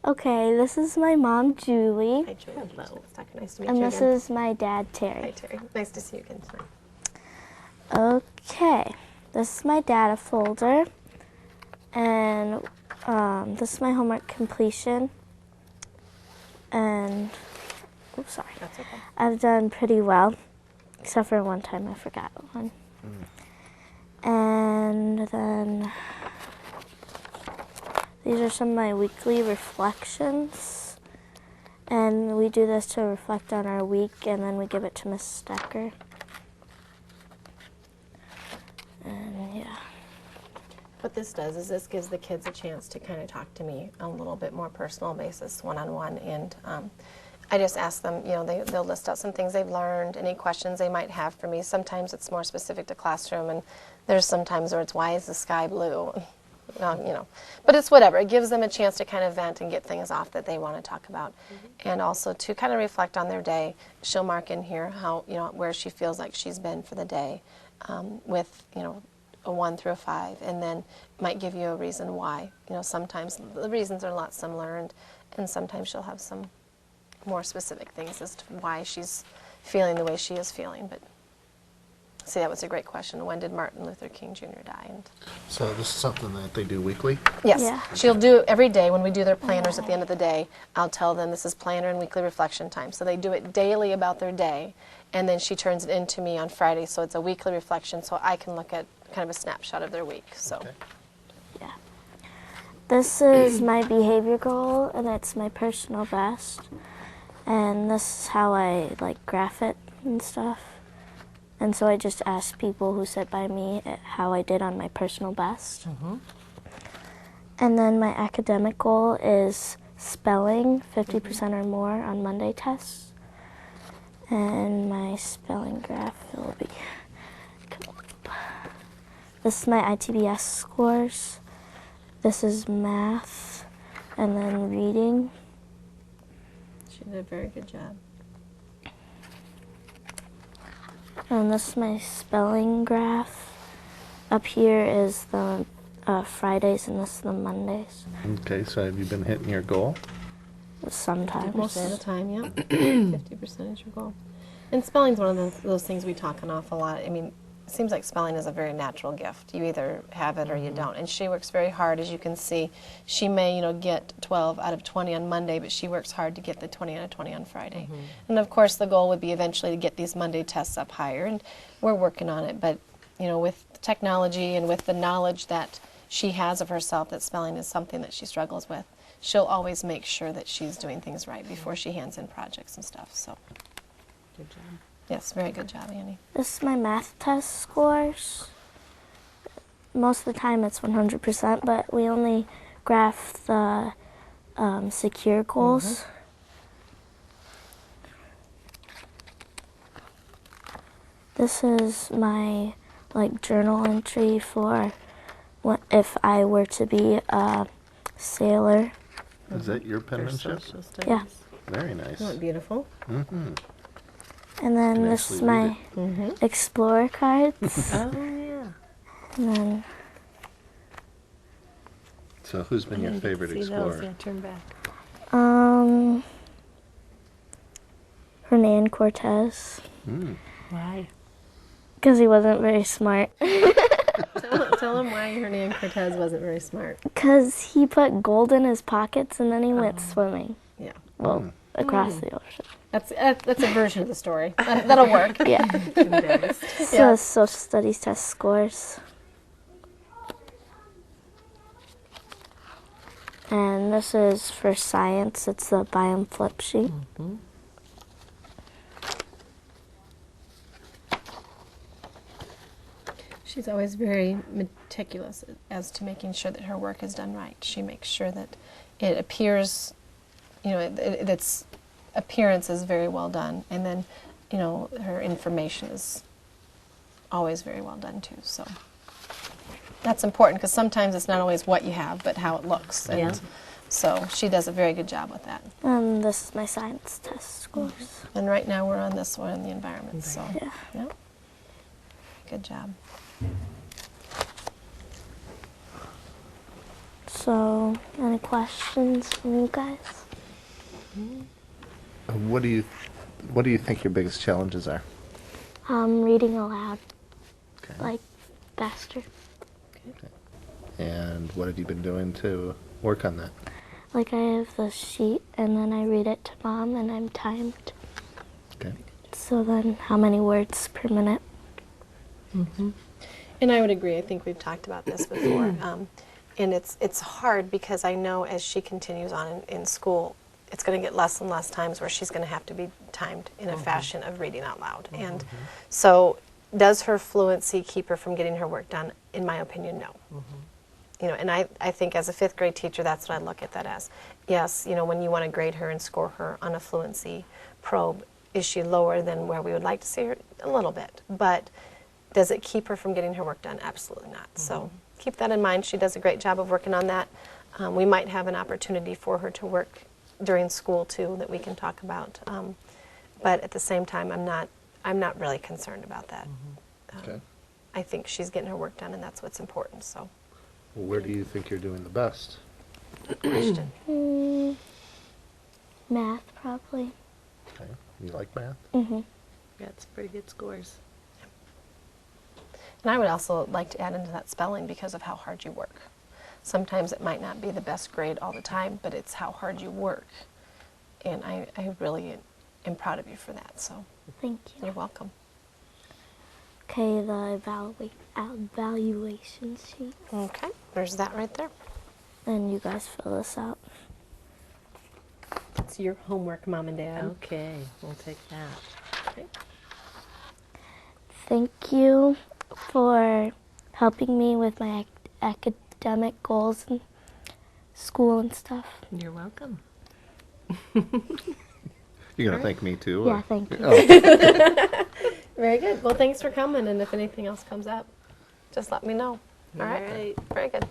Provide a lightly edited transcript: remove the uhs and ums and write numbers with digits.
Okay, this is my mom, Julie. Hi, Julie. Hello. Nice to meet And you this again. is my dad, Hi, Terry. Terry. Nice to see you again tonight. Okay, this is my data folder. And this is my homework completion. And, oops, sorry. That's okay. I've done pretty well, except for one time I forgot one. And then these are some of my weekly reflections. And we do this to reflect on our week, and then we give it to Miss Stecker. And yeah. What this does is this gives the kids a chance to kind of talk to me on a little bit more personal basis, one-on-one, and I just ask them, you know, they'll list out some things they've learned, any questions they might have for me. Sometimes it's more specific to classroom, and there's some times where it's, why is the sky blue? You know, but it's whatever. It gives them a chance to kind of vent and get things off that they want to talk about, and also to kind of reflect on their day. She'll mark in here how, you know, where she feels like she's been for the day, with, you know, a 1 through a 5, and then might give you a reason why. You know, sometimes the reasons are a lot similar, and sometimes she'll have some more specific things as to why she's feeling the way she is feeling. But see, that was a great question. When did Martin Luther King Jr. die? And So this is something that they do weekly? yes, Yeah. she'll do every day when we do their planners at the end of the day. I'll tell them this is planner and weekly reflection time. So they do it daily about their day, and then she turns it into me on Friday. So it's a weekly reflection, so I can look at kind of a snapshot of their week. So. Okay. Yeah. This is my behavior goal, and it's my personal best. And this is how I like graph it and stuff. And so I just ask people who sit by me how I did on my personal best. And then my academic goal is spelling 50% or more on Monday tests. And my spelling graph will be, this is my ITBS scores. This is math, and then reading. She did a very good job. And this is my spelling graph. Up here is the Fridays, and this is the Mondays. Okay, so have you been hitting your goal? Sometimes. Most of the time, yeah. 50% is your goal. And spelling's one of those things we talk an awful lot. I mean, it seems like spelling is a very natural gift. You either have it or you don't. And she works very hard, as you can see. She may, you know, get 12 out of 20 on Monday, but she works hard to get the 20 out of 20 on Friday. And of course, the goal would be eventually to get these Monday tests up higher, and we're working on it. But, you know, with technology and with the knowledge that she has of herself that spelling is something that she struggles with, she'll always make sure that she's doing things right before she hands in projects and stuff. So, Good job. yes, very good job, Annie. This is my math test scores. Most of the time it's 100%, but we only graph the secure goals. This is my journal entry for if I were to be a sailor. Is that your For penmanship? social studies. Yeah. Very nice. Isn't that beautiful? Mm-hmm. And then Can this is actually read my Explorer cards. Oh, yeah. And then So who's been your I didn't get to favorite see explorer? Those. Yeah, turn back. Hernan Cortez, Mm. Why? because he wasn't very smart. Tell him why Hernan Cortez wasn't very smart. Because he put gold in his pockets and then he went swimming. Yeah. Well, across the ocean. That's a version of the story. That'll work. Yeah. Embarrassed. So Yeah. social studies test scores. And this is for science. It's the biome flip sheet. She's always very meticulous as to making sure that her work is done right. She makes sure that it appears, you know, its appearance is very well done, and then, you know, her information is always very well done too. So that's important because sometimes it's not always what you have, but how it looks. And Yeah. so she does a very good job with that. And this is my science test scores. And right now we're on this one in the environment. So Yeah. yeah, good job. So any questions from you guys? What do you think your biggest challenges are? Reading aloud, Okay. like faster. And what have you been doing to work on that? Like I have the sheet and then I read it to Mom and I'm timed. Okay. So then how many words per minute? And I would agree. I think we've talked about this before. And it's hard because I know as she continues on in school, it's going to get less and less times where she's going to have to be timed in a fashion of reading out loud. And so does her fluency keep her from getting her work done? In my opinion, no. You know, and I think as a 5th grade teacher, that's what I look at that as. Yes, you know, when you want to grade her and score her on a fluency probe, is she lower than where we would like to see her? A little bit. But does it keep her from getting her work done? Absolutely not. So keep that in mind. She does a great job of working on that. We might have an opportunity for her to work during school too that we can talk about. But at the same time, I'm not really concerned about that. Okay. I think she's getting her work done, and that's what's important. So, Well, where do you think you're doing the best? good question. Math, probably. Okay. You like math? Mm-hmm. That's pretty good scores. And I would also like to add into that spelling because of how hard you work. Sometimes it might not be the best grade all the time, but it's how hard you work. And I really am proud of you for that. So Thank you. you're welcome. Okay, the evaluation sheet. Okay, there's that right there. And you guys fill this out. It's your homework, Mom and Dad. Okay, we'll take that. Okay. Thank you for helping me with my academic goals in school and stuff. You're welcome. You're gonna thank me too? Yeah, or- thank you. Oh, Very good. Well, thanks for coming. And if anything else comes up, just let me know. All right. All right. Very good.